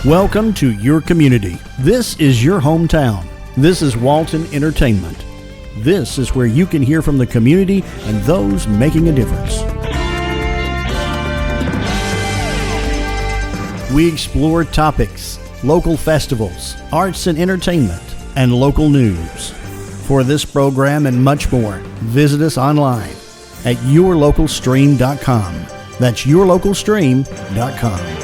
Welcome to your community. This is your hometown. This is Walton Entertainment. This is where you can hear from the community and those making a difference. We explore topics, local festivals, arts and entertainment, and local news. For this program and much more, visit us online at yourlocalstream.com. That's yourlocalstream.com.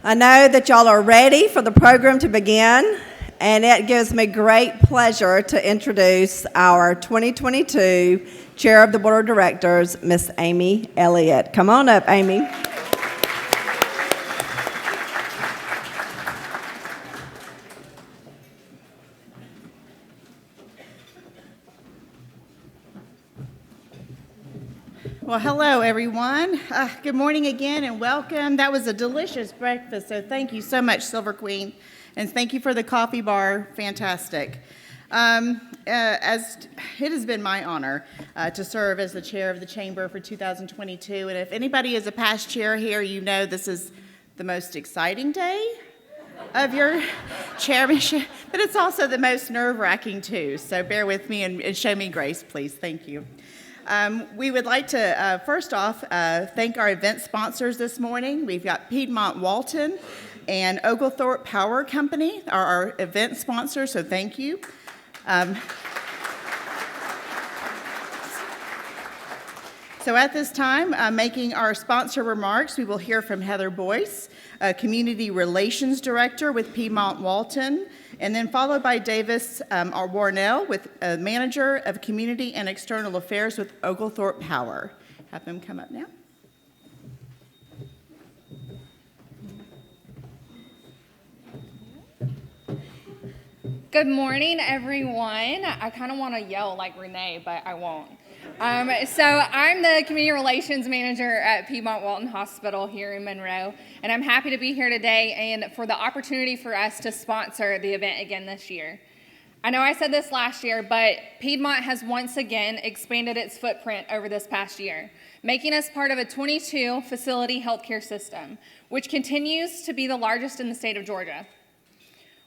I know that y'all are ready for the program to begin, and it gives me great pleasure to introduce our 2022 Chair of the Board of Directors, Miss Amy Elliott. Come on up, Amy. Well, hello, everyone. Good morning again and welcome. That was a delicious breakfast, so thank you so much, Silver Queen, and thank you for the coffee bar. Fantastic. As it has been my honor to serve as the chair of the chamber for 2022, and if anybody is a past chair here, you know this is the most exciting day of your chairmanship, but it's also the most nerve-wracking too, so bear with me and show me grace, please. Thank you. We would like to, first off, thank our event sponsors this morning. We've got Piedmont Walton and Oglethorpe Power Company are our event sponsors, so thank you. So at this time, making our sponsor remarks, we will hear from Heather Boyce, Community Relations Director with Piedmont Walton, and then followed by Davis Warnell, with Manager of Community and External Affairs with Oglethorpe Power. Have them come up now. Good morning, everyone. I kind of want to yell like Renee, but I won't. So I'm the Community Relations Manager at Piedmont Walton Hospital here in Monroe, and I'm happy to be here today and for the opportunity for us to sponsor the event again this year. I know I said this last year, but Piedmont has once again expanded its footprint over this past year, making us part of a 22-facility healthcare system, which continues to be the largest in the state of Georgia.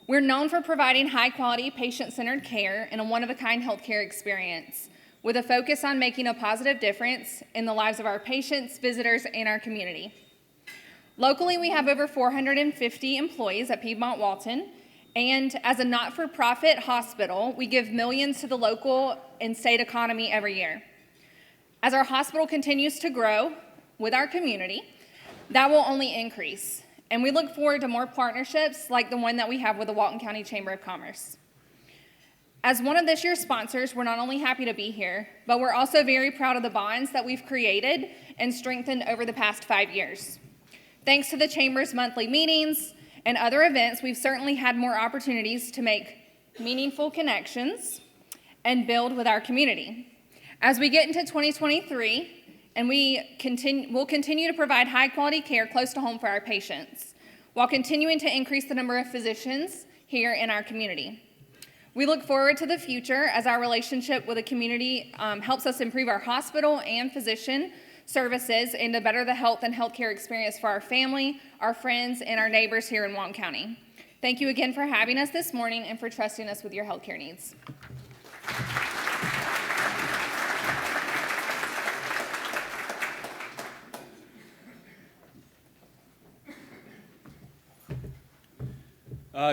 We're known for providing high-quality, patient-centered care and a one-of-a-kind healthcare experience, with a focus on making a positive difference in the lives of our patients, visitors, and our community. Locally, we have over 450 employees at Piedmont Walton, and as a not-for-profit hospital, we give millions to the local and state economy every year. As our hospital continues to grow with our community, that will only increase, and we look forward to more partnerships like the one that we have with the Walton County Chamber of Commerce. As one of this year's sponsors, we're not only happy to be here, but we're also very proud of the bonds that we've created and strengthened over the past 5 years. Thanks to the Chamber's monthly meetings and other events, we've certainly had more opportunities to make meaningful connections and build with our community. As we get into 2023, and we'll continue to provide high-quality care close to home for our patients, while continuing to increase the number of physicians here in our community. We look forward to the future as our relationship with the community helps us improve our hospital and physician services and to better the health and healthcare experience for our family, our friends, and our neighbors here in Walton County. Thank you again for having us this morning and for trusting us with your healthcare needs.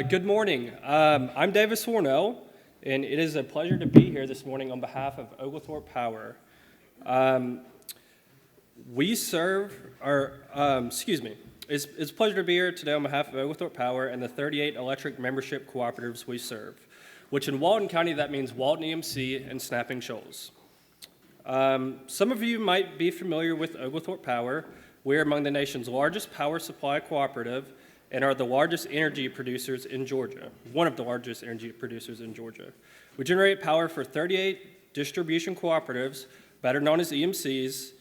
Good morning. I'm Davis Warnell, and it is a pleasure to be here this morning on behalf of Oglethorpe Power. It's a pleasure to be here today on behalf of Oglethorpe Power and the 38 electric membership cooperatives we serve, which in Walton County, that means Walton EMC and Snapping Shoals. Some of you might be familiar with Oglethorpe Power. We're among the nation's largest power supply cooperative and are the largest energy producers in Georgia, one of the largest energy producers in Georgia. We generate power for 38 distribution cooperatives, better known as EMCs,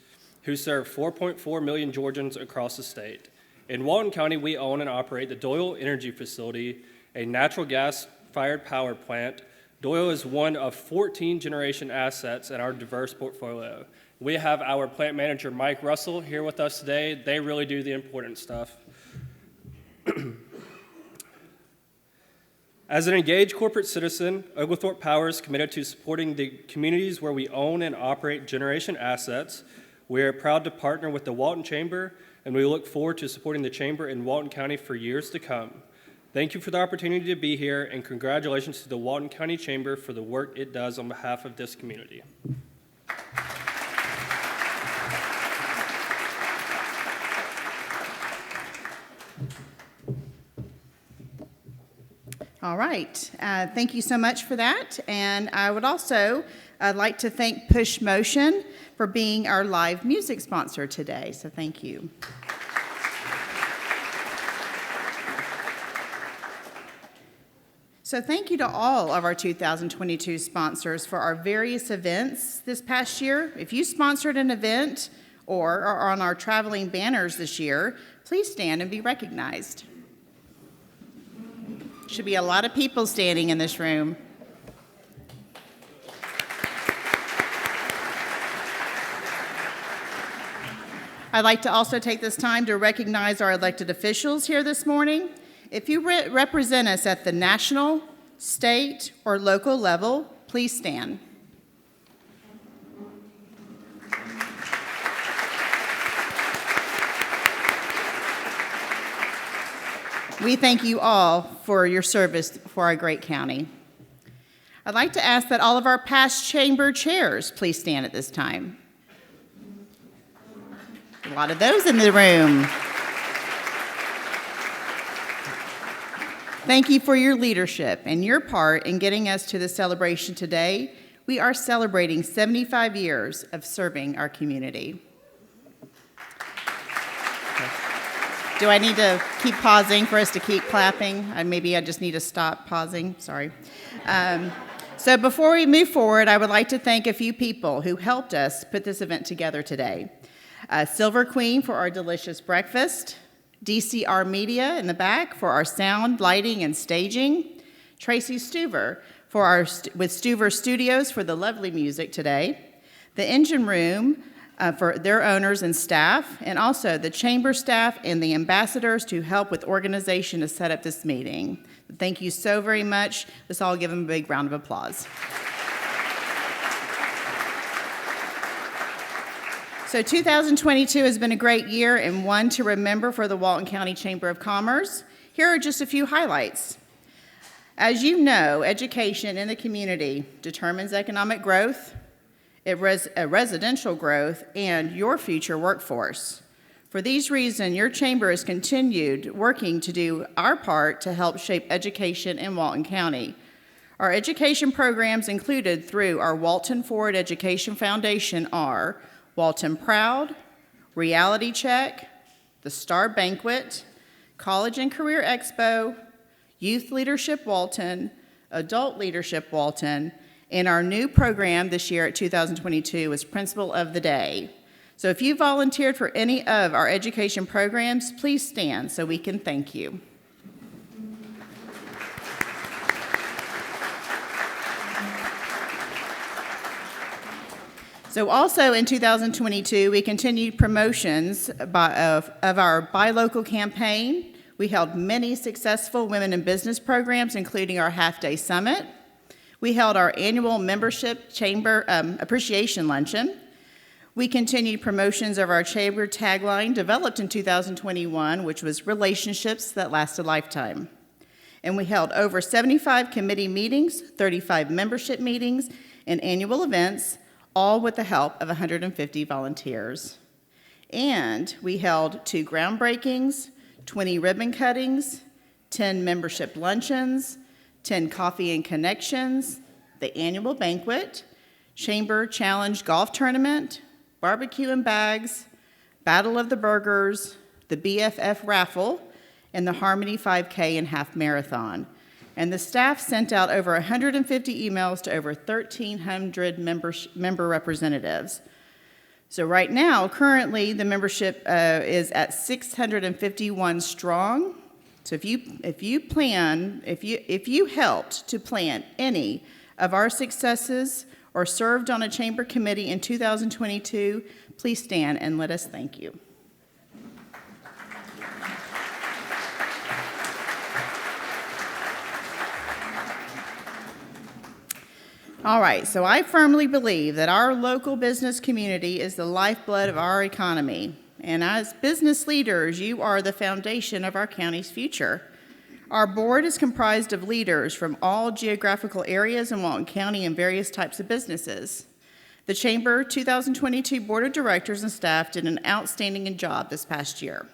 who serve 4.4 million Georgians across the state. In Walton County, we own and operate the Doyle Energy Facility, a natural gas-fired power plant Doyle is one of 14 generation assets in our diverse portfolio. We have our plant manager, Mike Russell, here with us today. They really do the important stuff. As an engaged corporate citizen, Oglethorpe Power is committed to supporting the communities where we own and operate generation assets. We are proud to partner with the Walton Chamber, and we look forward to supporting the Chamber in Walton County for years to come. Thank you for the opportunity to be here, and congratulations to the Walton County Chamber for the work it does on behalf of this community. All right. Thank you so much for that. And I would also like to thank Push Motion for being our live music sponsor today. So thank you. So thank you to all of our 2022 sponsors for our various events this past year. If you sponsored an event or are on our traveling banners this year, please stand and be recognized. Should be a lot of people standing in this room. I'd like to also take this time to recognize our elected officials here this morning. If you represent us at the national, state, or local level, please stand. We thank you all for your service for our great county. I'd like to ask that all of our past chamber chairs please stand at this time. A lot of those in the room. Thank you for your leadership and your part in getting us to the celebration today. We are celebrating 75 years of serving our community. Do I need to keep pausing for us to keep clapping? Maybe I just need to stop pausing. Sorry. So before we move forward, I would like to thank a few people who helped us put this event together today. Silver Queen for our delicious breakfast, DCR Media in the back for our sound, lighting, and staging, Tracy Stuver with Stuver Studios for the lovely music today, the Engine Room for their owners and staff, and also the chamber staff and the ambassadors to help with organization to set up this meeting. Thank you so very much. Let's all give them a big round of applause. So 2022 has been a great year and one to remember for the Walton County Chamber of Commerce. Here are just a few highlights. As you know, education in the community determines economic growth, residential growth, and your future workforce. For these reasons, your chamber has continued working to do our part to help shape education in Walton County. Our education programs included through our Walton Forward Education Foundation are Walton Proud, Reality Check, the Star Banquet, College and Career Expo, Youth Leadership Walton, Adult Leadership Walton, and our new program this year at 2022 is Principal of the Day. So if you volunteered for any of our education programs, please stand so we can thank you. So also in 2022, we continued promotions of our Buy Local campaign. We held many successful women in business programs, including our half-day summit. We held our annual membership chamber appreciation luncheon. We continued promotions of our chamber tagline developed in 2021, which was relationships that last a lifetime. And we held over 75 committee meetings, 35 membership meetings, and annual events, all with the help of 150 volunteers. And we held 2 groundbreakings, 20 ribbon cuttings, 10 membership luncheons, 10 coffee and connections, the annual banquet, chamber challenge golf tournament, barbecue and bags, Battle of the Burgers, the BFF raffle, and the Harmony 5K and half marathon. And the staff sent out over 150 emails to over 1,300 member representatives. So right now, currently, the membership is at 651 strong. So if you helped to plan any of our successes or served on a chamber committee in 2022, please stand and let us thank you. All right, so I firmly believe that our local business community is the lifeblood of our economy. And as business leaders, you are the foundation of our county's future. Our board is comprised of leaders from all geographical areas in Walton County and various types of businesses. The Chamber 2022 Board of Directors and staff did an outstanding job this past year.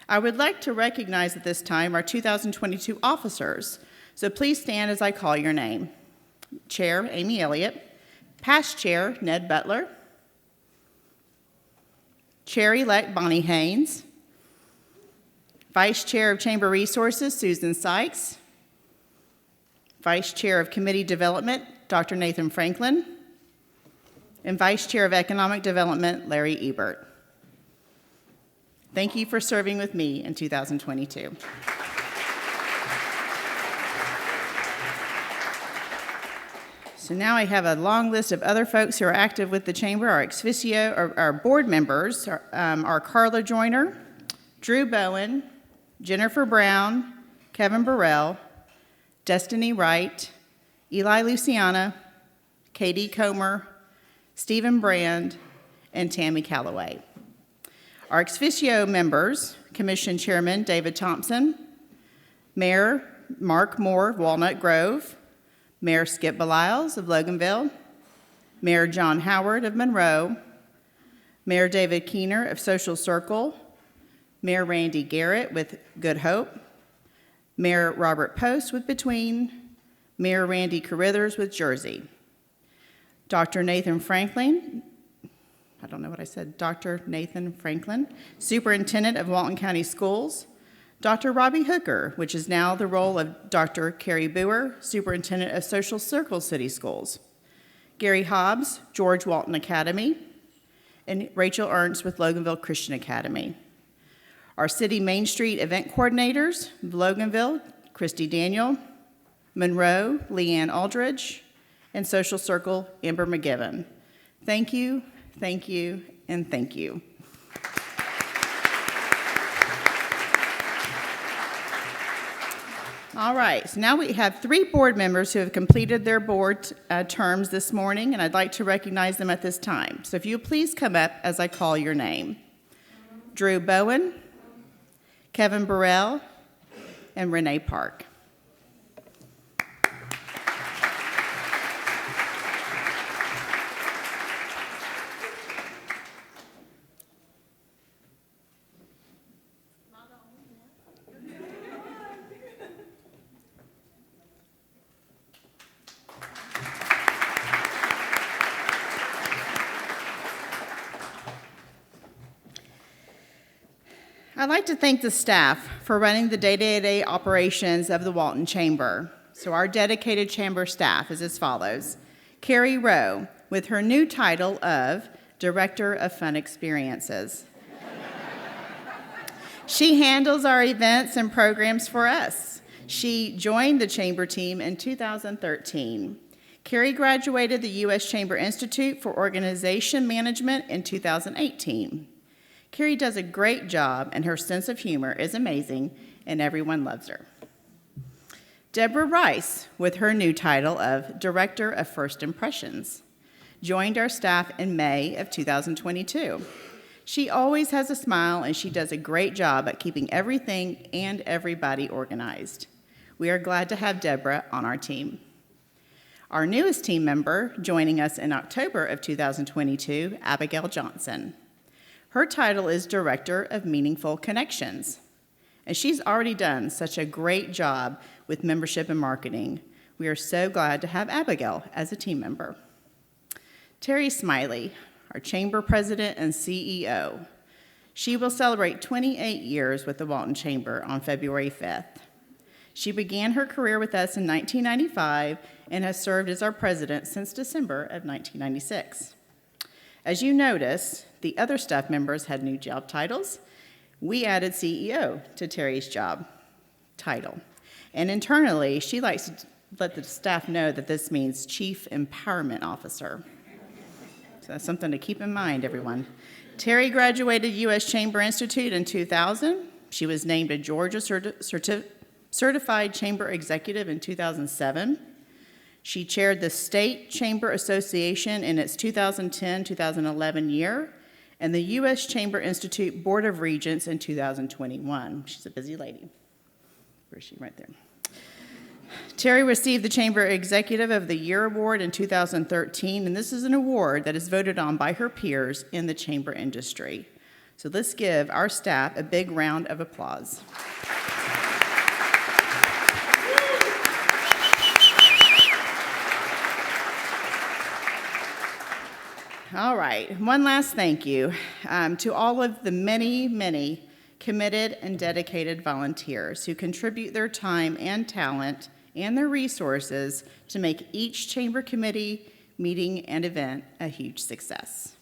I would like to recognize at this time our 2022 officers, so please stand as I call your name. Chair Amy Elliott, past Chair Ned Butler, Chair-elect Bonnie Haynes, Vice Chair of Chamber Resources Susan Sykes, Vice Chair of Committee Development Dr. Nathan Franklin, and Vice Chair of Economic Development Larry Ebert. Thank you for serving with me in 2022. So now I have a long list of other folks who are active with the Chamber. Our ex officio, our board members are Carla Joyner, Drew Bowen, Jennifer Brown, Kevin Burrell, Destiny Wright, Eli Luciana, Katie Comer, Stephen Brand, and Tammy Calloway. Our ex officio members, Commission Chairman David Thompson, Mayor Mark Moore of Walnut Grove, Mayor Skip Beliles of Loganville, Mayor John Howard of Monroe, Mayor David Keener of Social Circle, Mayor Randy Garrett with Good Hope, Mayor Robert Post with Between, Mayor Randy Carithers with Jersey, Dr. Nathan Franklin, Dr. Nathan Franklin, Superintendent of Walton County Schools, Dr. Robbie Hooker, which is now the role of Dr. Carrie Boer, Superintendent of Social Circle City Schools, Gary Hobbs, George Walton Academy, and Rachel Ernst with Loganville Christian Academy. Our city Main Street event coordinators, Loganville, Christy Daniel, Monroe, Leanne Aldridge, and Social Circle, Amber McGibbon. Thank you, and thank you. All right, so now we have 3 board members who have completed their board terms this morning, and I'd like to recognize them at this time. So if you please come up as I call your name. Drew Bowen, Kevin Burrell, and Renee Park. I'd like to thank the staff for running the day-to-day operations of the Walton Chamber. So our dedicated chamber staff is as follows. Carrie Rowe, with her new title of Director of Fun Experiences. She handles our events and programs for us. She joined the chamber team in 2013. Carrie graduated the U.S. Chamber Institute for Organization Management in 2018. Carrie does a great job, and her sense of humor is amazing, and everyone loves her. Deborah Rice, with her new title of Director of First Impressions, joined our staff in May of 2022. She always has a smile, and she does a great job at keeping everything and everybody organized. We are glad to have Deborah on our team. Our newest team member, joining us in October of 2022, Abigail Johnson. Her title is Director of Meaningful Connections, and she's already done such a great job with membership and marketing. We are so glad to have Abigail as a team member. Terry Smiley, our Chamber President and CEO. She will celebrate 28 years with the Walton Chamber on February 5th. She began her career with us in 1995 and has served as our president since December of 1996. As you notice, the other staff members had new job titles. We added CEO to Terry's job title. And internally, she likes let the staff know that this means Chief Empowerment Officer. So that's something to keep in mind, everyone. Terry graduated U.S. Chamber Institute in 2000. She was named a Georgia Certified Chamber Executive in 2007. She chaired the State Chamber Association in its 2010-2011 year, and the U.S. Chamber Institute Board of Regents in 2021. She's a busy lady. Where is she? Right there. Terry received the Chamber Executive of the Year Award in 2013, and this is an award that is voted on by her peers in the chamber industry. So let's give our staff a big round of applause. All right, one last thank you to all of the many, many committed and dedicated volunteers who contribute their time and talent and their resources to make each chamber committee, meeting, and event a huge success.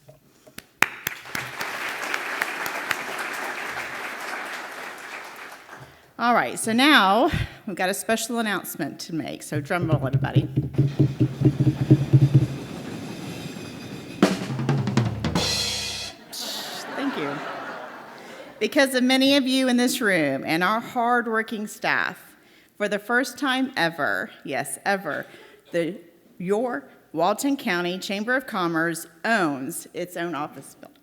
All right, so now we've got a special announcement to make, so drum roll, everybody. Thank you. Because of many of you in this room and our hardworking staff, for the first time ever, yes, ever, your Walton County Chamber of Commerce owns its own office building.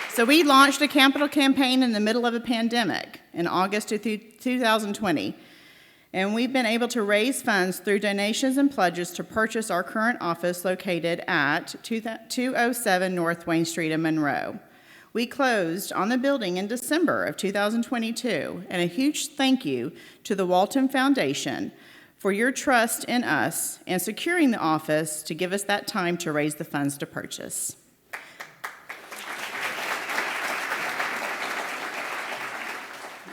So we launched a capital campaign in the middle of a pandemic in August of 2020. And we've been able to raise funds through donations and pledges to purchase our current office located at 207 North Wayne Street in Monroe. We closed on the building in December of 2022, and a huge thank you to the Walton Foundation for your trust in us and securing the office to give us that time to raise the funds to purchase.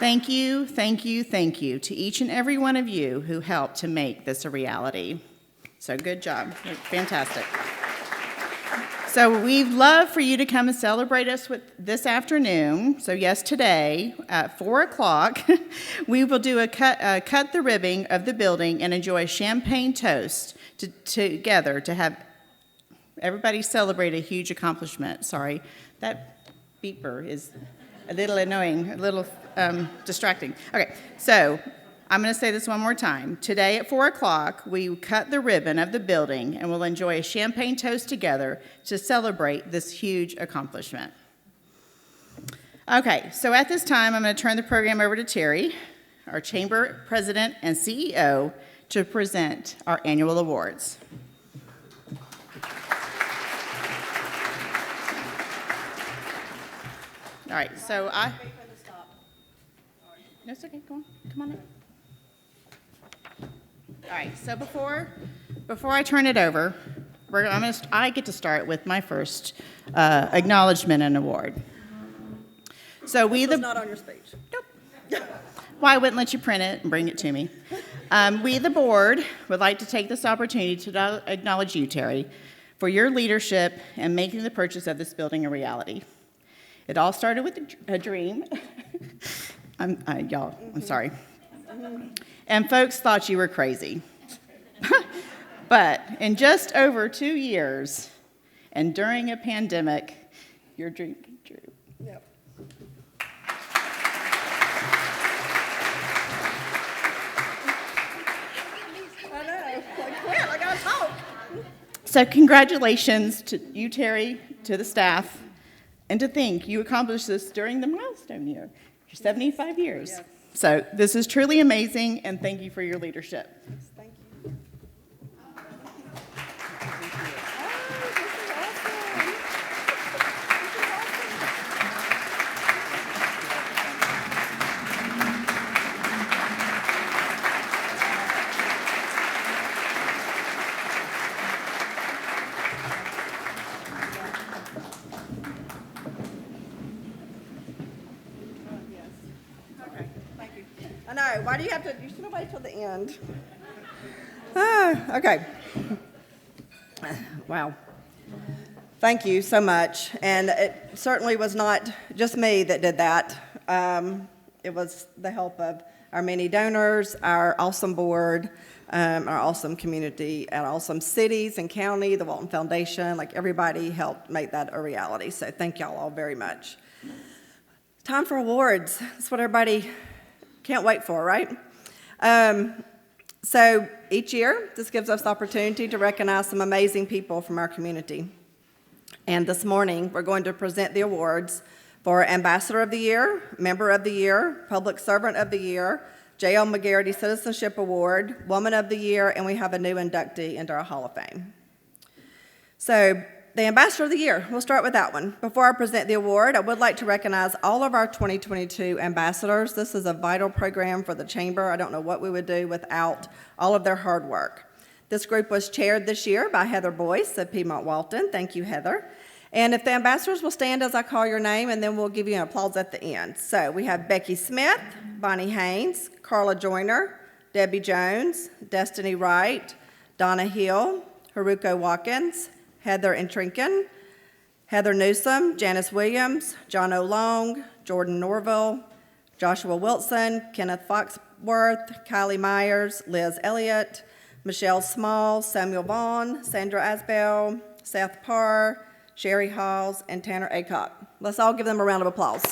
Thank you, thank you, thank you to each and every one of you who helped to make this a reality. So good job, fantastic. So we'd love for you to come and celebrate us with this afternoon. So yes, today at 4 o'clock, we will do a cut the ribbing of the building and enjoy a champagne toast together to have everybody celebrate a huge accomplishment. Sorry, that beeper is a little annoying, a little distracting. Okay, so I'm going to say this one more time. Today at 4 o'clock, we cut the ribbon of the building and we'll enjoy a champagne toast together to celebrate this huge accomplishment. Okay, so at this time, I'm going to turn the program over to Terry, our Chamber President and CEO, to present our annual awards. All right, so no, it's okay. Come on in. All right. So before I turn it over, I get to start with my first acknowledgement and award. So It's not on your speech. Nope. Why I wouldn't let you print it and bring it to me? We, the board, would like to take this opportunity to acknowledge you, Terry, for your leadership in making the purchase of this building a reality. It all started with a dream. I'm sorry. And folks thought you were crazy. But in just over 2 years, and during a pandemic, your dream came true. Yep. I know. Like, I gotta talk. So congratulations to you, Terry, to the staff, and to think you accomplished this during the milestone year. 75 years. Yes. So this is truly amazing, and thank you for your leadership. Thank you. I know. Why do you have to? You should have waited till the end. Okay. Wow. Thank you so much. And it certainly was not just me that did that. It was the help of our many donors, our awesome board, our awesome community, our awesome cities and county, the Walton Foundation, like everybody helped make that a reality. So thank y'all all very much. Time for awards. That's what everybody can't wait for, right? So each year, this gives us the opportunity to recognize some amazing people from our community. And this morning, we're going to present the awards for Ambassador of the Year, Member of the Year, Public Servant of the Year, J.L. McGarity Citizenship Award, Woman of the Year, and we have a new inductee into our Hall of Fame. So the Ambassador of the Year, we'll start with that one. Before I present the award, I would like to recognize all of our 2022 ambassadors. This is a vital program for the Chamber. I don't know what we would do without all of their hard work. This group was chaired this year by Heather Boyce of Piedmont Walton. Thank you, Heather. And if the ambassadors will stand as I call your name, and then we'll give you an applause at the end. So we have Becky Smith, Bonnie Haynes, Carla Joyner, Debbie Jones, Destiny Wright, Donna Hill, Haruko Watkins, Heather Entrinken, Heather Newsom, Janice Williams, John O'Long, Jordan Norville, Joshua Wilson, Kenneth Foxworth, Kylie Myers, Liz Elliott, Michelle Small, Samuel Vaughn, Sandra Asbell, Seth Parr, Sherry Halls, and Tanner Acock. Let's all give them a round of applause.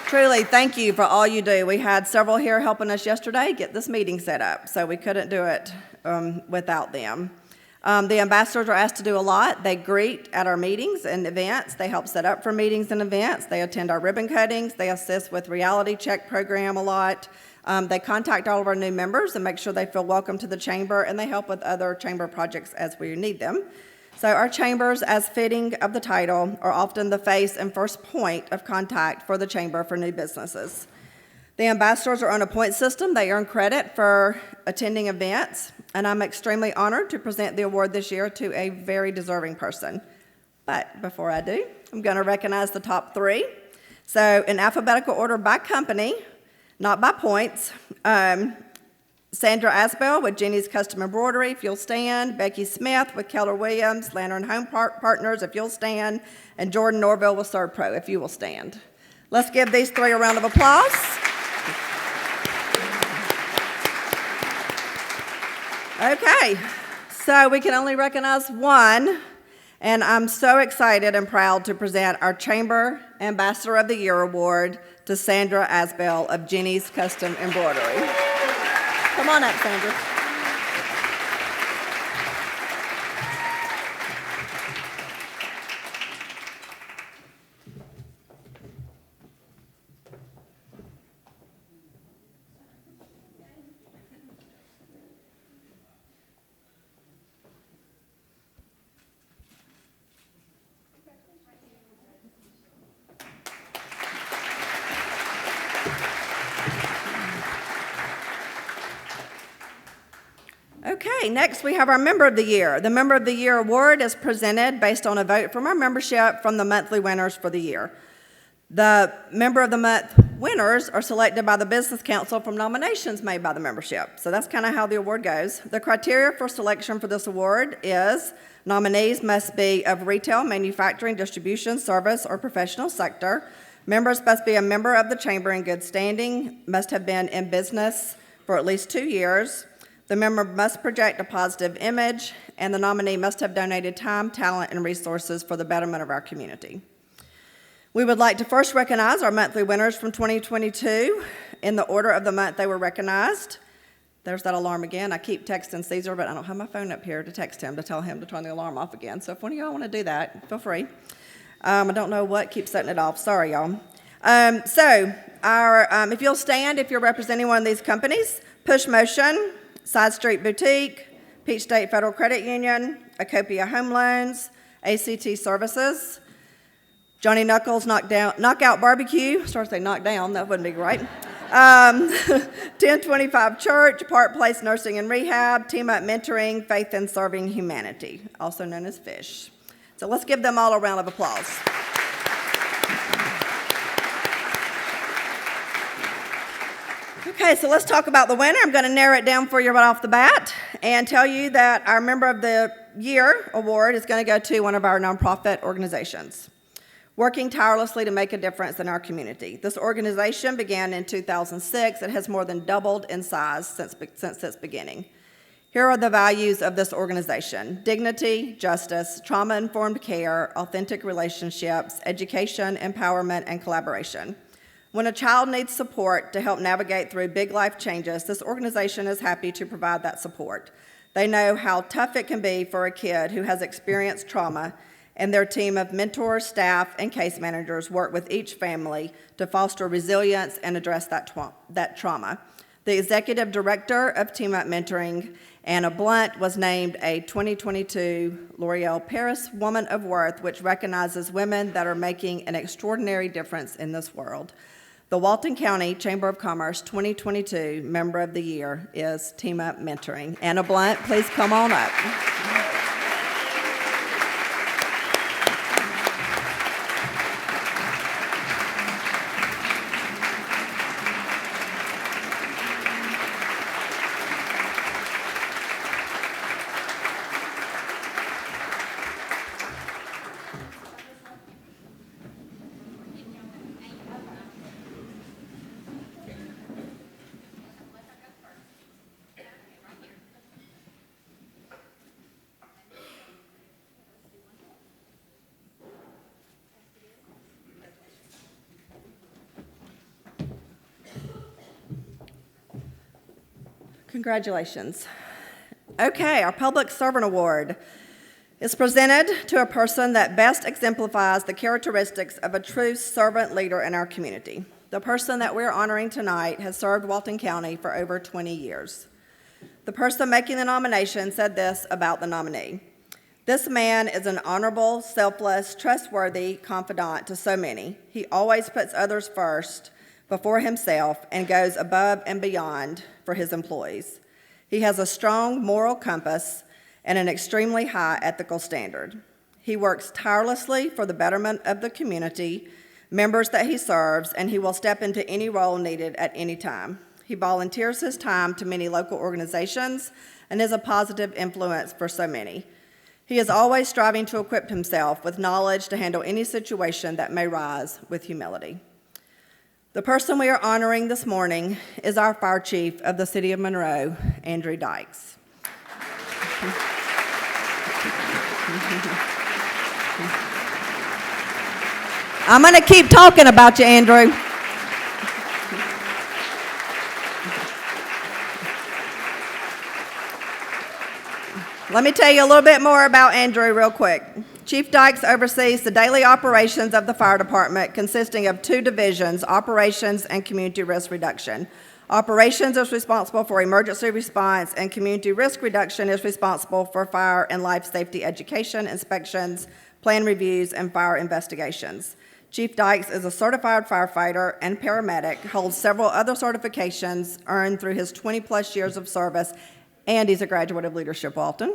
Truly, thank you for all you do. We had several here helping us yesterday get this meeting set up, so we couldn't do it without them. The ambassadors are asked to do a lot. They greet at our meetings and events. They help set up for meetings and events. They attend our ribbon cuttings. They assist with reality check program a lot. They contact all of our new members and make sure they feel welcome to the Chamber, and they help with other Chamber projects as we need them. So our chambers, as fitting of the title, are often the face and first point of contact for the Chamber for new businesses. The ambassadors are on a point system. They earn credit for attending events, and I'm extremely honored to present the award this year to a very deserving person. But before I do, I'm going to recognize the top three. So in alphabetical order by company, not by points, Sandra Asbell with Jenny's Custom Embroidery, if you'll stand. Becky Smith with Keller Williams, Lantern Home Partners, if you'll stand. And Jordan Norville with Serve Pro, if you will stand. Let's give these three a round of applause. Okay, so we can only recognize one, and I'm so excited and proud to present our Chamber Ambassador of the Year Award to Sandra Asbell of Jenny's Custom Embroidery. Come on up, Sandra. Okay, next we have our Member of the Year. The Member of the Year award is presented based on a vote from our membership from the monthly winners for the year. The Member of the Month winners are selected by the Business Council from nominations made by the membership. So that's kind of how the award goes. The criteria for selection for this award is nominees must be of retail, manufacturing, distribution, service, or professional sector. Members must be a member of the Chamber in good standing, must have been in business for at least 2 years. The member must project a positive image, and the nominee must have donated time, talent, and resources for the betterment of our community. We would like to first recognize our monthly winners from 2022 in the order of the month they were recognized. There's that alarm again. I keep texting Caesar, but I don't have my phone up here to text him to tell him to turn the alarm off again. So if one of y'all want to do that, feel free. I don't know what keeps setting it off. Sorry, y'all. If you'll stand, if you're representing one of these companies, Push Motion, Side Street Boutique, Peach State Federal Credit Union, Acopia Home Loans, ACT Services, Johnny Knuckles Knockout Barbecue, starts to say knock down, that wouldn't be right. 1025 Church, Park Place Nursing and Rehab, Team Up Mentoring, Faith in Serving Humanity, also known as FISH. So let's give them all a round of applause. Okay, Okay, so let's talk about the winner. I'm going to narrow it down for you right off the bat and tell you that our Member of the Year award is going to go to one of our nonprofit organizations, working tirelessly to make a difference in our community. This organization began in 2006. It has more than doubled in size since its beginning. Here are the values of this organization: dignity, justice, trauma-informed care, authentic relationships, education, empowerment, and collaboration. When a child needs support to help navigate through big life changes, this organization is happy to provide that support. They know how tough it can be for a kid who has experienced trauma, and their team of mentors, staff, and case managers work with each family to foster resilience and address that trauma. The executive director of Team Up Mentoring, Anna Blunt, was named a 2022 L'Oreal Paris Woman of Worth, which recognizes women that are making an extraordinary difference in this world. The Walton County Chamber of Commerce 2022 Member of the Year is Team Up Mentoring. Anna Blunt, please come on up. Congratulations. Okay, our Public Servant Award is presented to a person that best exemplifies the characteristics of a true servant leader in our community. The person that we're honoring tonight has served Walton County for over 20 years. The person making the nomination said this about the nominee: "This man is an honorable, selfless, trustworthy confidant to so many. He always puts others first before himself and goes above and beyond for his employees. He has a strong moral compass and an extremely high ethical standard. He works tirelessly for the betterment of the community, members that he serves, and he will step into any role needed at any time. He volunteers his time to many local organizations and is a positive influence for so many. He is always striving to equip himself with knowledge to handle any situation that may rise with humility." The person we are honoring this morning is our fire chief of the city of Monroe, Andrew Dykes. I'm going to keep talking about you, Andrew. Let me tell you a little bit more about Andrew real quick. Chief Dykes oversees the daily operations of the fire department, consisting of two divisions: operations and community risk reduction. Operations is responsible for emergency response, and community risk reduction is responsible for fire and life safety education, inspections, plan reviews, and fire investigations. Chief Dykes is a certified firefighter and paramedic, holds several other certifications earned through his 20-plus years of service, and he's a graduate of Leadership Walton.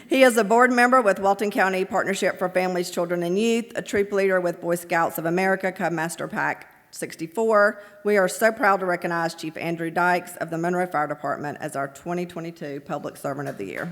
He is a board member with Walton County Partnership for Families, Children, and Youth, a troop leader with Boy Scouts of America, Cub Master Pack 64. We are so proud to recognize Chief Andrew Dykes of the Monroe Fire Department as our 2022 Public Servant of the Year.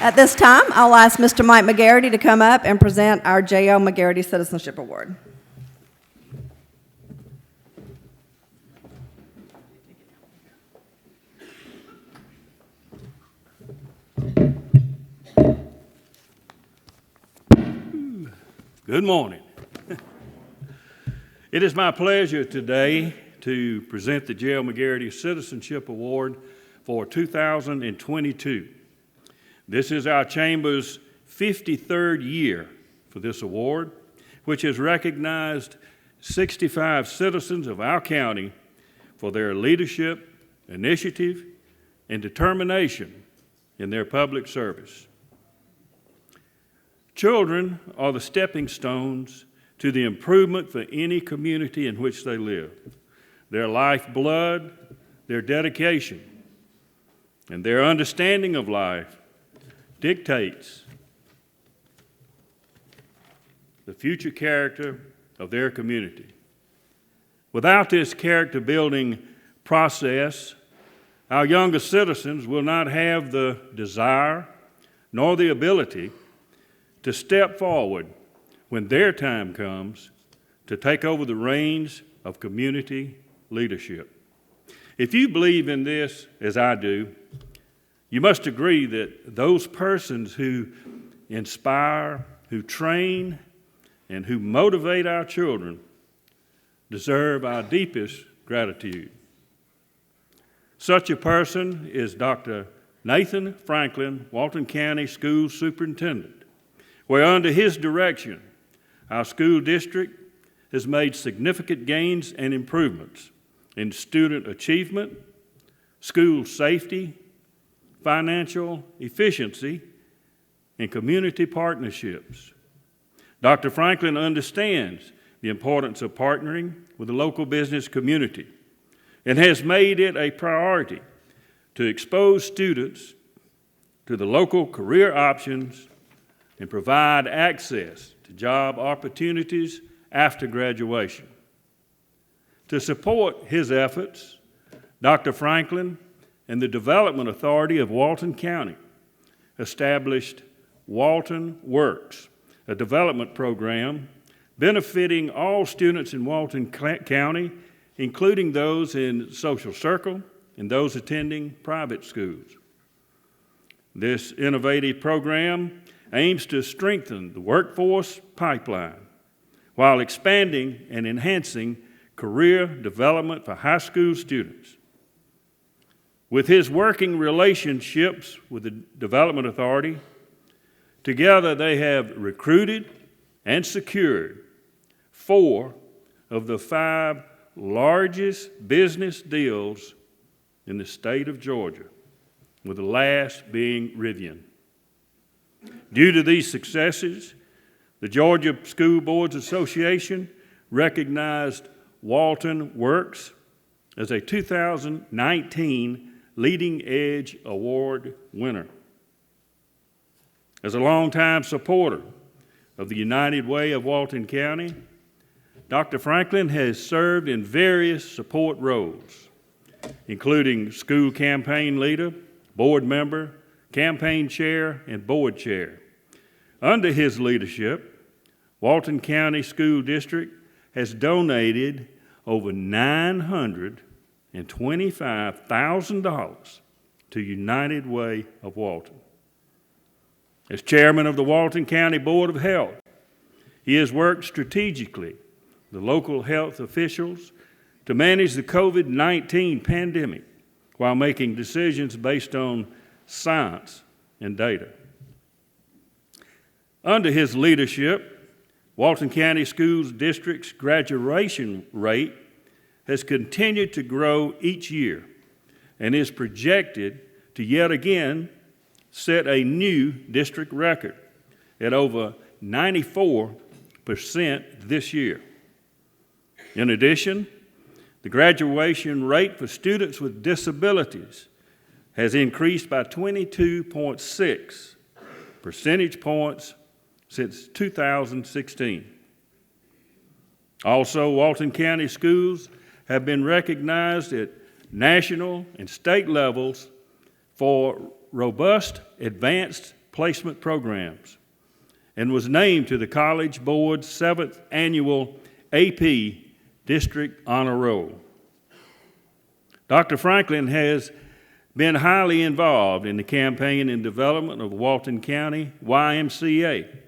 At this time, I'll ask Mr. Mike McGarity to come up and present our J.L. McGarity Citizenship Award. Good morning. It is my pleasure today to present the J.L. McGarity Citizenship Award for 2022. This is our Chamber's 53rd year for this award, which has recognized 65 citizens of our county for their leadership, initiative, and determination in their public service. Children are the stepping stones to the improvement for any community in which they live. Their lifeblood, their dedication, and their understanding of life dictates the future character of their community. Without this character building process, our younger citizens will not have the desire nor the ability to step forward when their time comes to take over the reins of community leadership. If you believe in this, as I do, you must agree that those persons who inspire, who train, and who motivate our children deserve our deepest gratitude. Such a person is Dr. Nathan Franklin, Walton County School Superintendent, where under his direction, our school district has made significant gains and improvements in student achievement, school safety, financial efficiency, and community partnerships. Dr. Franklin understands the importance of partnering with the local business community and has made it a priority to expose students to the local career options and provide access to job opportunities after graduation. To support his efforts, Dr. Franklin and the Development Authority of Walton County established Walton Works, a development program benefiting all students in Walton County, including those in social circle and those attending private schools. This innovative program aims to strengthen the workforce pipeline while expanding and enhancing career development for high school students. With his working relationships with the Development Authority, together they have recruited and secured 4 of the 5 largest business deals in the state of Georgia, with the last being Rivian. Due to these successes, the Georgia School Boards Association recognized Walton Works as a 2019 Leading Edge Award winner. As a longtime supporter of the United Way of Walton County, Dr. Franklin has served in various support roles, including school campaign leader, board member, campaign chair, and board chair. Under his leadership, Walton County School District has donated over $925,000 to United Way of Walton. As chairman of the Walton County Board of Health, he has worked strategically with the local health officials to manage the COVID-19 pandemic while making decisions based on science and data. Under his leadership, Walton County Schools District's graduation rate has continued to grow each year and is projected to yet again set a new district record at over 94% this year. In addition, the graduation rate for students with disabilities has increased by 22.6 percentage points since 2016. Also, Walton County schools have been recognized at national and state levels for robust advanced placement programs and was named to the College Board's 7th annual AP District Honor Roll. Dr. Franklin has been highly involved in the campaign and development of Walton County YMCA.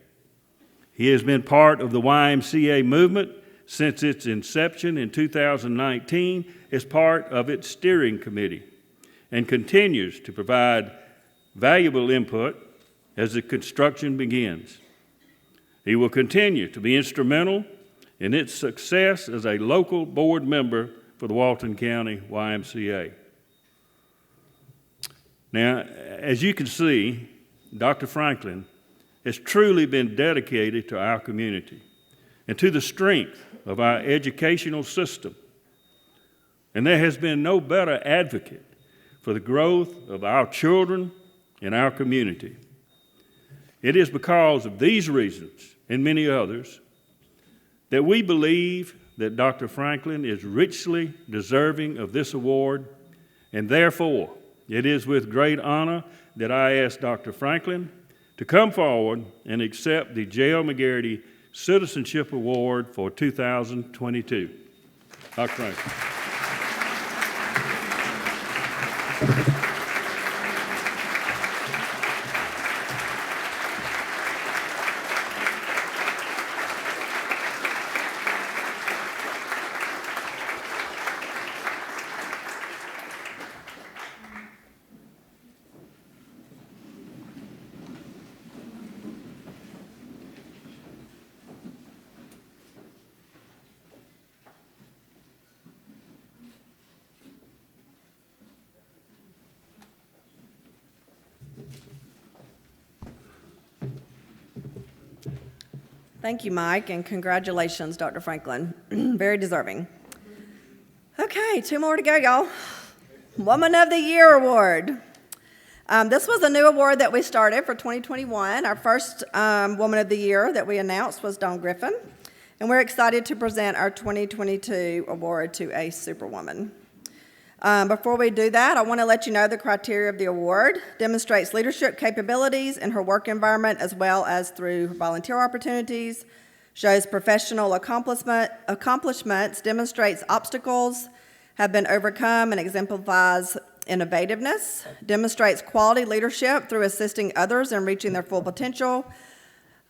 He has been part of the YMCA movement since its inception in 2019 as part of its steering committee and continues to provide valuable input as the construction begins. He will continue to be instrumental in its success as a local board member for the Walton County YMCA. Now, as you can see, Dr. Franklin has truly been dedicated to our community and to the strength of our educational system. And there has been no better advocate for the growth of our children and our community. It is because of these reasons and many others that we believe that Dr. Franklin is richly deserving of this award, and therefore it is with great honor that I ask Dr. Franklin to come forward and accept the J.L. McGarity Citizenship Award for 2022. Dr. Franklin. Thank you, Mike, and congratulations, Dr. Franklin. Very deserving. Okay, 2 more to go, y'all. Woman of the Year Award. This was a new award that we started for 2021. Our first Woman of the Year that we announced was Dawn Griffin, and we're excited to present our 2022 award to a Superwoman. Before we do that, I want to let you know the criteria of the award. Demonstrates leadership capabilities in her work environment as well as through volunteer opportunities, shows professional accomplishments, demonstrates obstacles have been overcome and exemplifies innovativeness, demonstrates quality leadership through assisting others in reaching their full potential.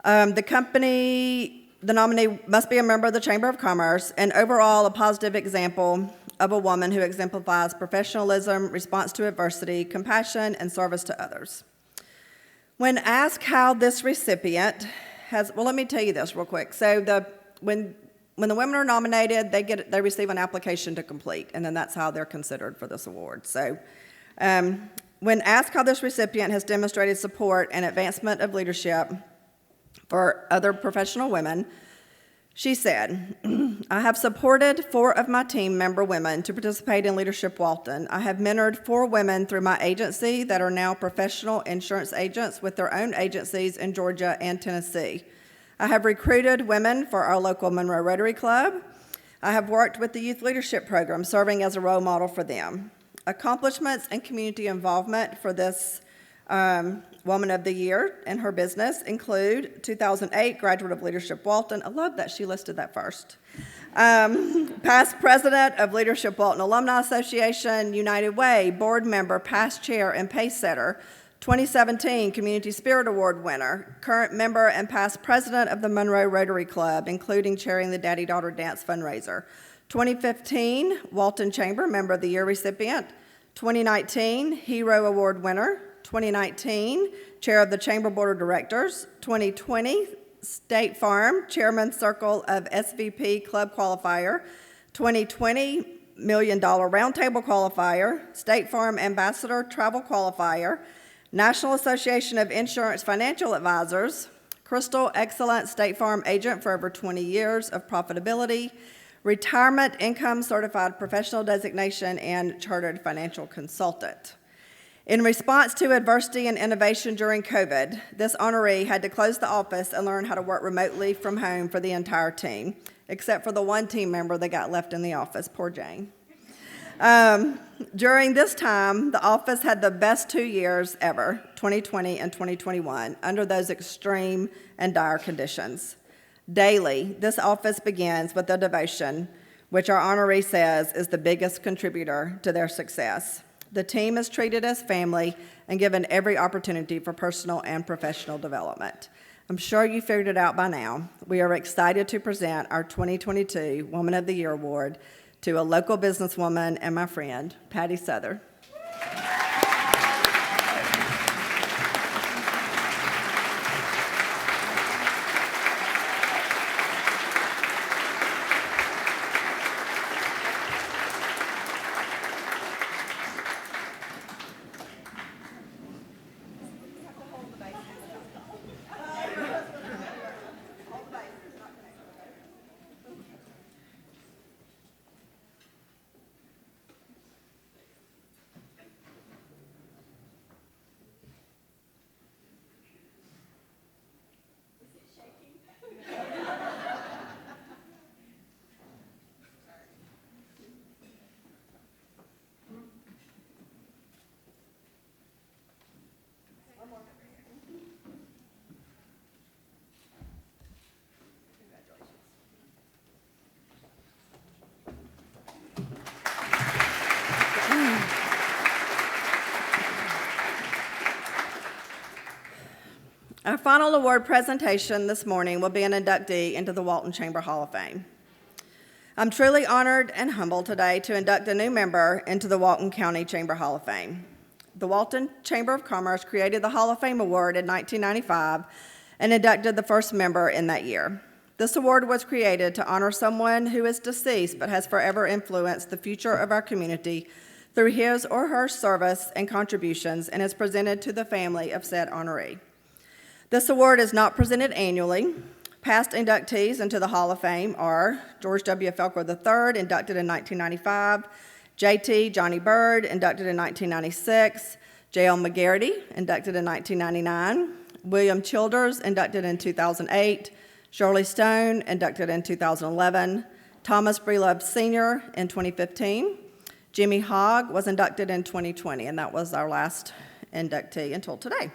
The nominee must be a member of the Chamber of Commerce, and overall a positive example of a woman who exemplifies professionalism, response to adversity, compassion, and service to others. When asked how this recipient has, well, let me tell you this real quick. So when the women are nominated, they receive an application to complete, and then that's how they're considered for this award. So when asked how this recipient has demonstrated support and advancement of leadership for other professional women, she said, I have supported 4 of my team member women to participate in Leadership Walton. I have mentored 4 women through my agency that are now professional insurance agents with their own agencies in Georgia and Tennessee. I have recruited women for our local Monroe Rotary Club. I have worked with the Youth Leadership Program, serving as a role model for them. Accomplishments and community involvement for this Woman of the Year in her business include 2008 Graduate of Leadership Walton. I love that she listed that first. Past President of Leadership Walton Alumni Association, United Way, Board Member, Past Chair, and Pace Setter. 2017 Community Spirit Award winner, current member and past president of the Monroe Rotary Club, including chairing the Daddy-Daughter Dance fundraiser. 2015 Walton Chamber Member of the Year recipient. 2019 Hero Award winner. 2019 Chair of the Chamber Board of Directors. 2020 State Farm Chairman Circle of SVP Club Qualifier. 2020 $1 Million Roundtable Qualifier. State Farm Ambassador Travel Qualifier. National Association of Insurance Financial Advisors, Crystal Excellent State Farm Agent for over 20 years of profitability, Retirement Income Certified Professional Designation, and Chartered Financial Consultant. In response to adversity and innovation during COVID, this honoree had to close the office and learn how to work remotely from home for the entire team, except for the one team member that got left in the office, poor Jane. During this time, the office had the best 2 years ever, 2020 and 2021, under those extreme and dire conditions. Daily, this office begins with a devotion, which our honoree says is the biggest contributor to their success. The team is treated as family and given every opportunity for personal and professional development. I'm sure you figured it out by now. We are excited to present our 2022 Woman of the Year Award to a local businesswoman and my friend, Patty Souther. Our final award presentation this morning will be an inductee into the Walton Chamber Hall of Fame. I'm truly honored and humbled today to induct a new member into the Walton County Chamber Hall of Fame. The Walton Chamber of Commerce created the Hall of Fame Award in 1995 and inducted the first member in that year. This award was created to honor someone who is deceased but has forever influenced the future of our community through his or her service and contributions, and is presented to the family of said honoree. This award is not presented annually. Past inductees into the Hall of Fame are George W. Felker III, inducted in 1995, J.T. Johnny Bird, inducted in 1996, J.L. McGarity, inducted in 1999, William Childers, inducted in 2008, Shirley Stone, inducted in 2011, Thomas Breelove Sr. in 2015, Jimmy Hogg was inducted in 2020, and that was our last inductee until today.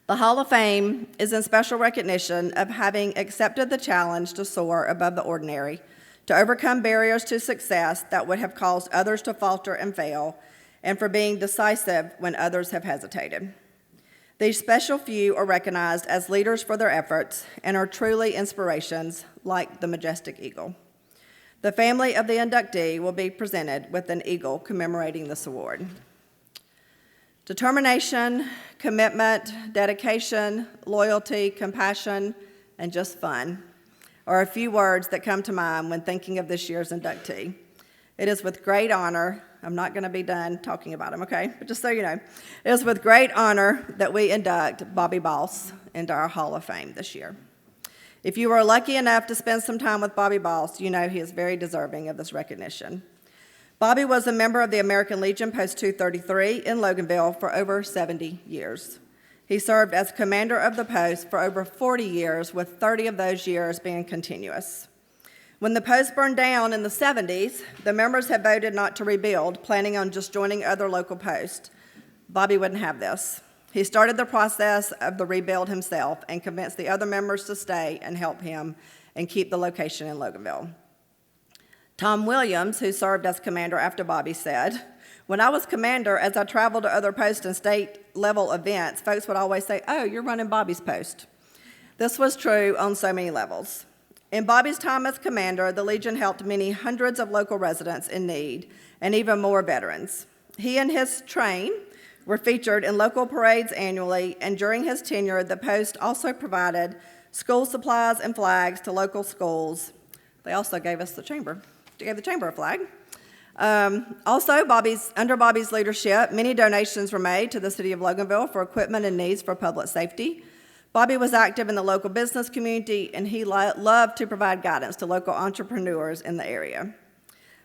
The Hall of Fame is in special recognition of having accepted the challenge to soar above the ordinary, to overcome barriers to success that would have caused others to falter and fail, and for being decisive when others have hesitated. These special few are recognized as leaders for their efforts and are truly inspirations like the majestic eagle. The family of the inductee will be presented with an eagle commemorating this award. Determination, commitment, dedication, loyalty, compassion, and just fun are a few words that come to mind when thinking of this year's inductee. It is with great honor, I'm not going to be done talking about him, okay? But just so you know, it is with great honor that we induct Bobby Boss into our Hall of Fame this year. If you were lucky enough to spend some time with Bobby Boss, you know he is very deserving of this recognition. Bobby was a member of the American Legion Post 233 in Loganville for over 70 years. He served as commander of the post for over 40 years, with 30 of those years being continuous. When the post burned down in the 70s, the members had voted not to rebuild, planning on just joining other local posts. Bobby wouldn't have this. He started the process of the rebuild himself and convinced the other members to stay and help him and keep the location in Loganville. Tom Williams, who served as commander after Bobby, said, "When I was commander, as I traveled to other posts and state-level events, folks would always say, 'Oh, you're running Bobby's post.' This was true on so many levels. In Bobby's time as commander, the Legion helped many hundreds of local residents in need, and even more veterans. He and his train were featured in local parades annually, and during his tenure, the post also provided school supplies and flags to local schools. They also gave us the chamber a flag. Also, under Bobby's leadership, many donations were made to the city of Loganville for equipment and needs for public safety. Bobby was active in the local business community, and he loved to provide guidance to local entrepreneurs in the area.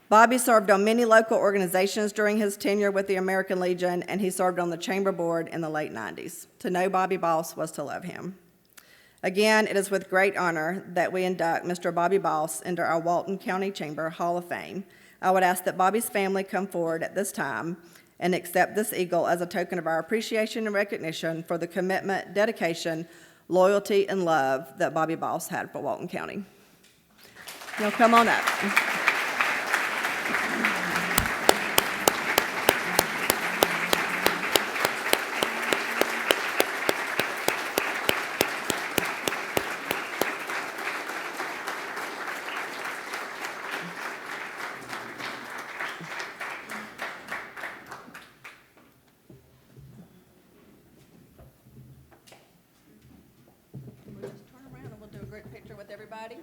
Bobby served on many local organizations during his tenure with the American Legion, and he served on the chamber board in the late 90s. To know Bobby Boss was to love him. Again, it is with great honor that we induct Mr. Bobby Boss into our Walton County Chamber Hall of Fame. I would ask that Bobby's family come forward at this time and accept this eagle as a token of our appreciation and recognition for the commitment, dedication, loyalty, and love that Bobby Boss had for Walton County. Y'all come on up. Everybody.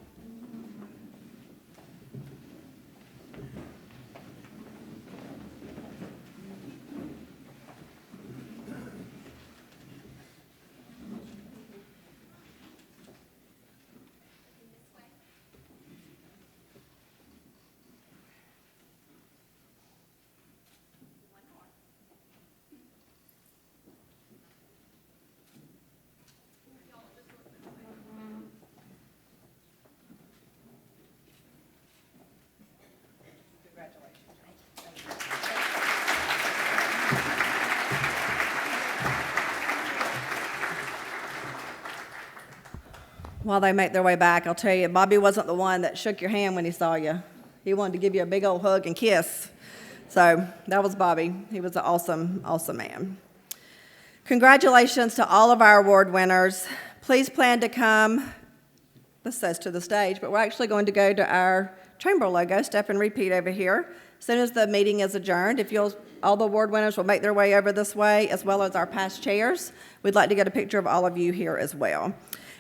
While they make their way back, I'll tell you, Bobby wasn't the one that shook your hand when he saw you. He wanted to give you a big old hug and kiss. So that was Bobby. He was an awesome, awesome man. Congratulations to all of our award winners. Please plan to come, this says to the stage, but we're actually going to go to our chamber logo, step and repeat over here. As soon as the meeting is adjourned, all the award winners will make their way over this way, as well as our past chairs. We'd like to get a picture of all of you here as well.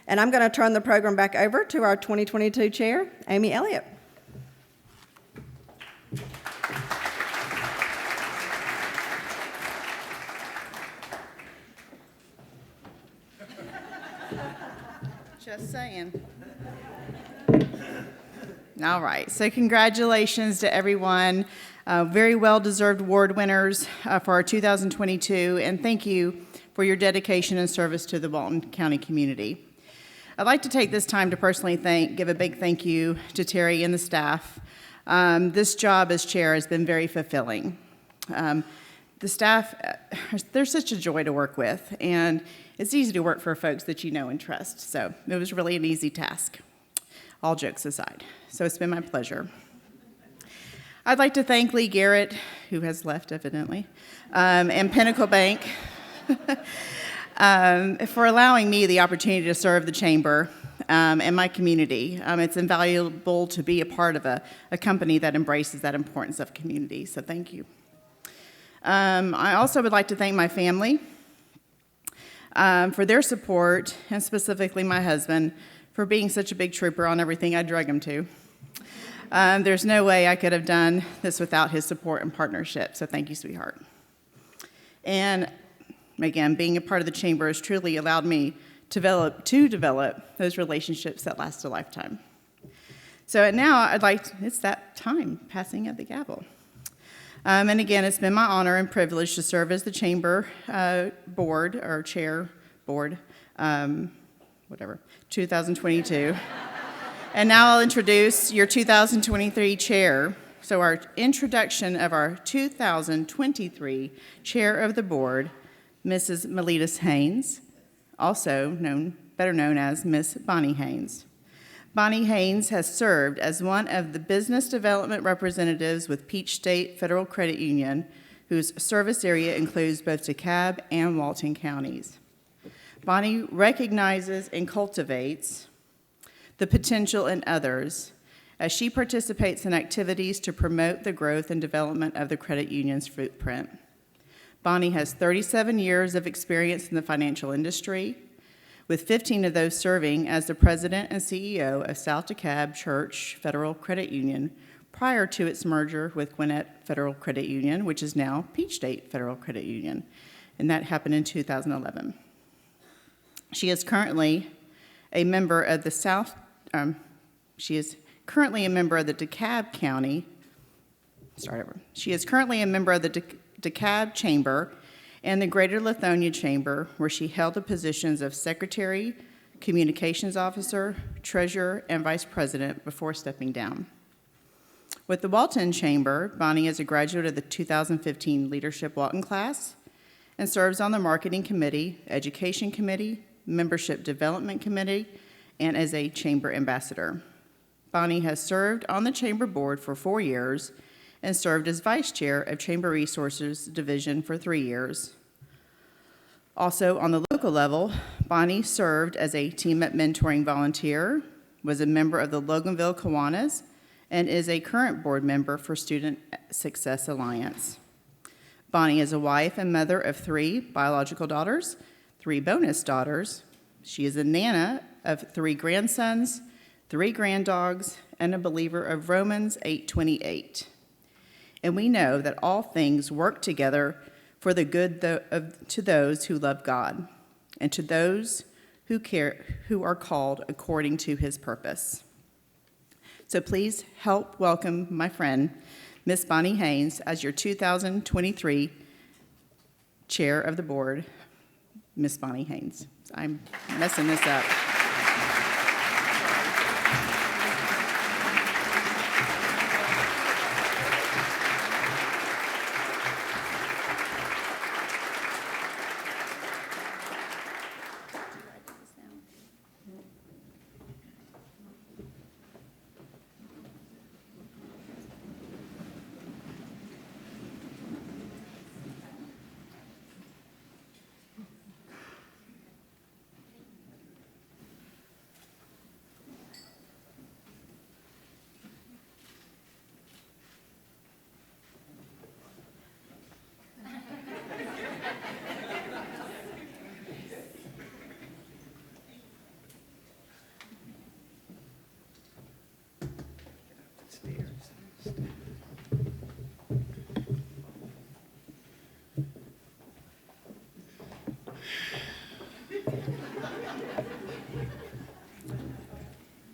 And I'm going to turn the program back over to our 2022 chair, Amy Elliott. Just saying. All right, so congratulations to everyone. Very well-deserved award winners for our 2022, and thank you for your dedication and service to the Walton County community. I'd like to take this time to personally give a big thank you to Terry and the staff. This job as chair has been very fulfilling. The staff, they're such a joy to work with, and it's easy to work for folks that you know and trust, so it was really an easy task, all jokes aside. So it's been my pleasure. I'd like to thank Lee Garrett, who has left evidently, and Pinnacle Bank for allowing me the opportunity to serve the chamber and my community. It's invaluable to be a part of a company that embraces that importance of community, so thank you. I also would like to thank my family for their support, and specifically my husband, for being such a big trooper on everything I drug him to. There's no way I could have done this without his support and partnership, so thank you, sweetheart. And again, being a part of the chamber has truly allowed me to develop those relationships that last a lifetime. So now it's that time, passing of the gavel. And again, it's been my honor and privilege to serve as the chamber board, or chair board, 2022. And now I'll introduce your 2023 chair. So our introduction of our 2023 chair of the board, Mrs. Melitas Haynes, better known as Miss Bonnie Haynes. Bonnie Haynes has served as one of the business development representatives with Peach State Federal Credit Union, whose service area includes both DeKalb and Walton counties. Bonnie recognizes and cultivates the potential in others as she participates in activities to promote the growth and development of the credit union's footprint. Bonnie has 37 years of experience in the financial industry, with 15 of those serving as the president and CEO of South DeKalb Church Federal Credit Union prior to its merger with Gwinnett Federal Credit Union, which is now Peach State Federal Credit Union, and that happened in 2011. She is currently a member of the DeKalb County. She is currently a member of the DeKalb Chamber and the Greater Lithonia Chamber, where she held the positions of Secretary, Communications Officer, Treasurer, and Vice President before stepping down. With the Walton Chamber, Bonnie is a graduate of the 2015 Leadership Walton class and serves on the Marketing Committee, Education Committee, Membership Development Committee, and as a Chamber Ambassador. Bonnie has served on the Chamber Board for 4 years and served as Vice Chair of Chamber Resources Division for 3 years. Also, on the local level, Bonnie served as a Team Up Mentoring volunteer, was a member of the Loganville Kiwanis, and is a current board member for Student Success Alliance. Bonnie is a wife and mother of 3 biological daughters, 3 bonus daughters. She is a nana of 3 grandsons, 3 granddogs, and a believer of Romans 8:28. And we know that all things work together for the good to those who love God and to those who are called according to his purpose. So please help welcome my friend, Miss Bonnie Haynes, as your 2023 Chair of the Board, Miss Bonnie Haynes. I'm messing this up.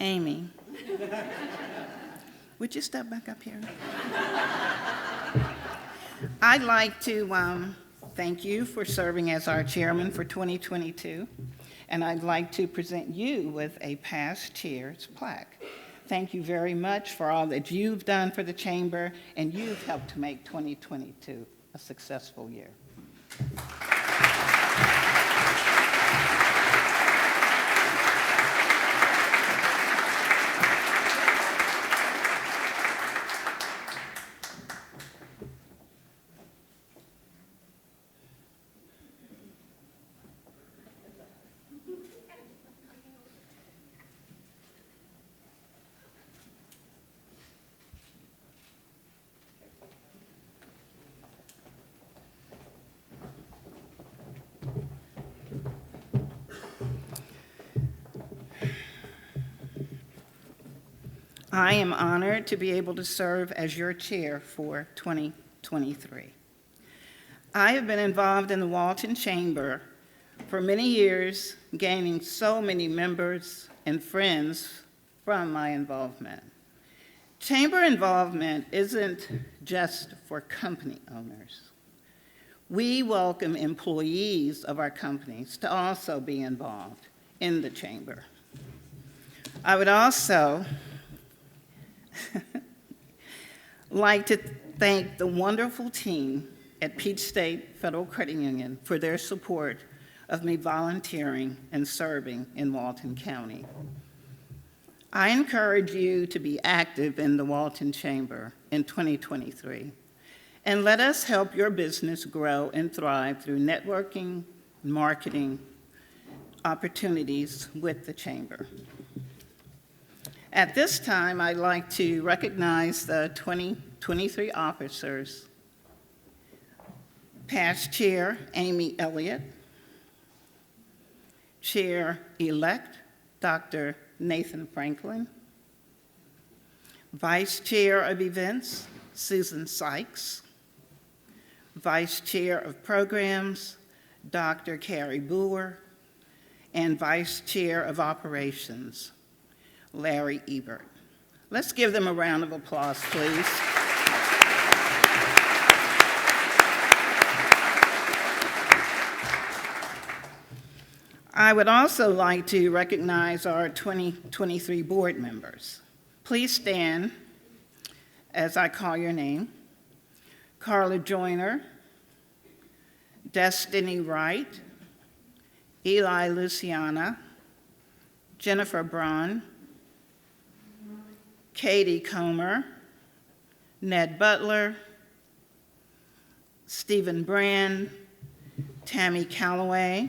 Amy, would you step back up here? I'd like to thank you for serving as our chairman for 2022, and I'd like to present you with a past chair's plaque. Thank you very much for all that you've done for the chamber, and you've helped to make 2022 a successful year. I am honored to be able to serve as your chair for 2023. I have been involved in the Walton Chamber for many years, gaining so many members and friends from my involvement. Chamber involvement isn't just for company owners. We welcome employees of our companies to also be involved in the chamber. I would also like to thank the wonderful team at Peach State Federal Credit Union for their support of me volunteering and serving in Walton County. I encourage you to be active in the Walton Chamber in 2023, and let us help your business grow and thrive through networking, marketing opportunities with the Chamber. At this time, I'd like to recognize the 2023 officers. Past Chair Amy Elliott, Chair-elect Dr. Nathan Franklin, Vice Chair of Events Susan Sykes, Vice Chair of Programs Dr. Carrie Boer, and Vice Chair of Operations Larry Ebert. Let's give them a round of applause, please. I would also like to recognize our 2023 board members. Please stand as I call your name. Carla Joyner, Destiny Wright, Eli Luciana, Jennifer Braun, Katie Comer, Ned Butler, Stephen Brand, Tammy Calloway,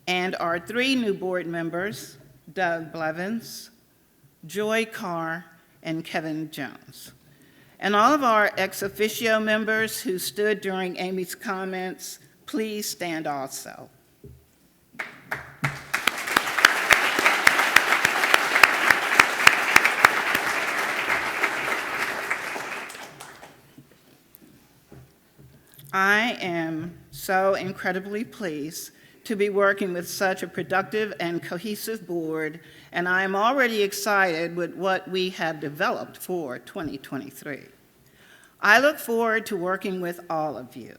and our 3 new board members, Doug Blevins, Joy Carr, and Kevin Jones. And all of our ex officio members who stood during Amy's comments, please stand also. I am so incredibly pleased to be working with such a productive and cohesive board, and I am already excited with what we have developed for 2023. I look forward to working with all of you.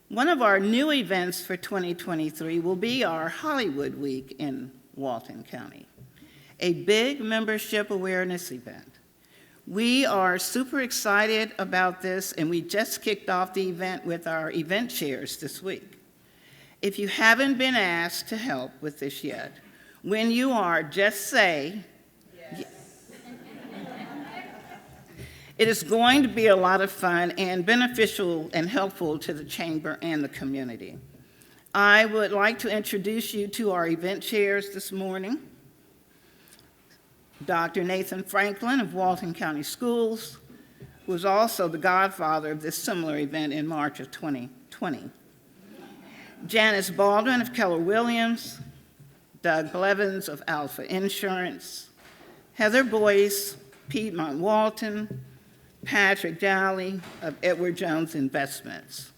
One of our new events for 2023 will be our Hollywood Week in Walton County, a big membership awareness event. We are super excited about this, and we just kicked off the event with our event chairs this week. If you haven't been asked to help with this yet, when you are, just say yes. It is going to be a lot of fun and beneficial and helpful to the chamber and the community. I would like to introduce you to our event chairs this morning. Dr. Nathan Franklin of Walton County Schools, who was also the godfather of this similar event in March of 2020. Janice Baldwin of Keller Williams, Doug Blevins of Alpha Insurance, Heather Boyce, Piedmont Walton, Patrick Dowley of Edward Jones Investments,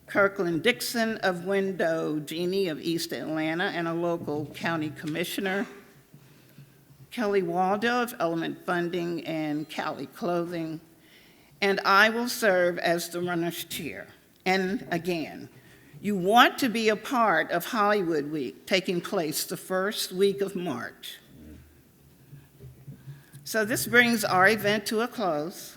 Kirkland Dixon of Window Genie of East Atlanta and a local county commissioner, Kelly Waldo of Element Funding and Cali Clothing, and I will serve as the runner's chair. And again, you want to be a part of Hollywood Week, taking place the first week of March. So this brings our event to a close.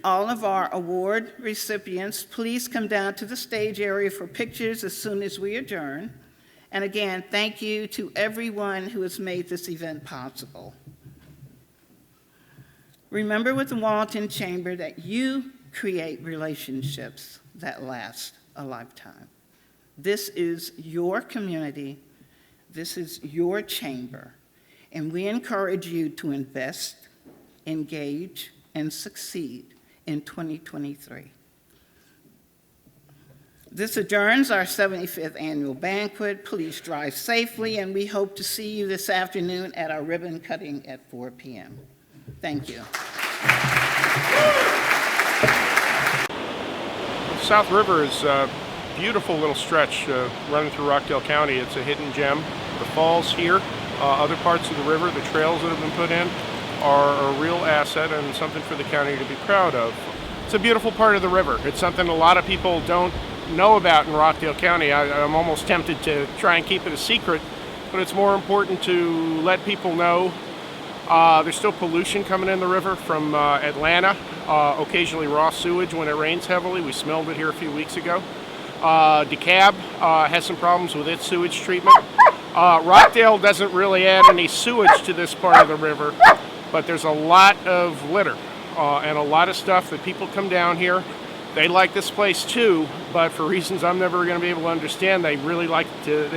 All of our award recipients, please come down to the stage area for pictures as soon as we adjourn. And again, thank you to everyone who has made this event possible. Remember with the Walton Chamber that you create relationships that last a lifetime. This is your community. This is your chamber. And we encourage you to invest, engage, and succeed in 2023. This adjourns our 75th annual banquet. Please drive safely, and we hope to see you this afternoon at our ribbon cutting at 4 p.m. Thank you. South River is a beautiful little stretch running through Rockdale County. It's a hidden gem. The falls here, other parts of the river, the trails that have been put in are a real asset and something for the county to be proud of. It's a beautiful part of the river. It's something a lot of people don't know about in Rockdale County. I'm almost tempted to try and keep it a secret, but it's more important to let people know. There's still pollution coming in the river from Atlanta, occasionally raw sewage when it rains heavily. We smelled it here a few weeks ago. DeKalb has some problems with its sewage treatment. Rockdale doesn't really add any sewage to this part of the river, but there's a lot of litter and a lot of stuff that people come down here. They like this place too, but for reasons I'm never going to be able to understand, they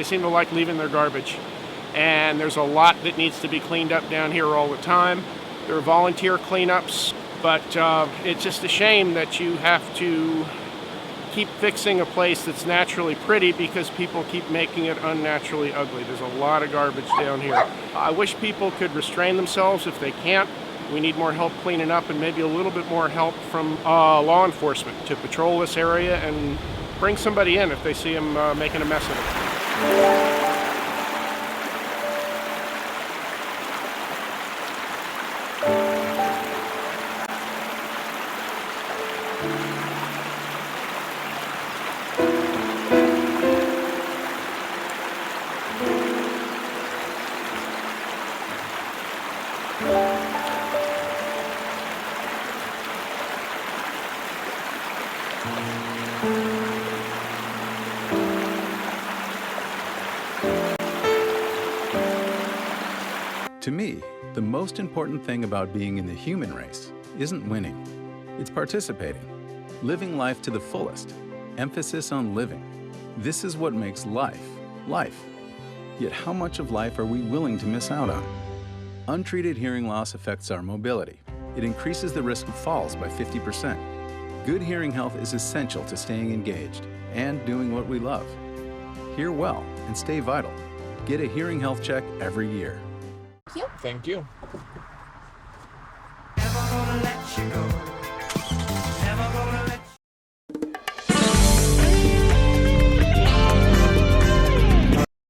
seem to like leaving their garbage. And there's a lot that needs to be cleaned up down here all the time. There are volunteer cleanups, but it's just a shame that you have to keep fixing a place that's naturally pretty because people keep making it unnaturally ugly. There's a lot of garbage down here. I wish people could restrain themselves. If they can't, we need more help cleaning up and maybe a little bit more help from law enforcement to patrol this area and bring somebody in if they see them making a mess of it. To me, the most important thing about being in the human race isn't winning. It's participating, living life to the fullest, emphasis on living. This is what makes life, life. Yet how much of life are we willing to miss out on? Untreated hearing loss affects our mobility. It increases the risk of falls by 50%. Good hearing health is essential to staying engaged and doing what we love. Hear well and stay vital. Get a hearing health check every year. Thank you. Never gonna let you go.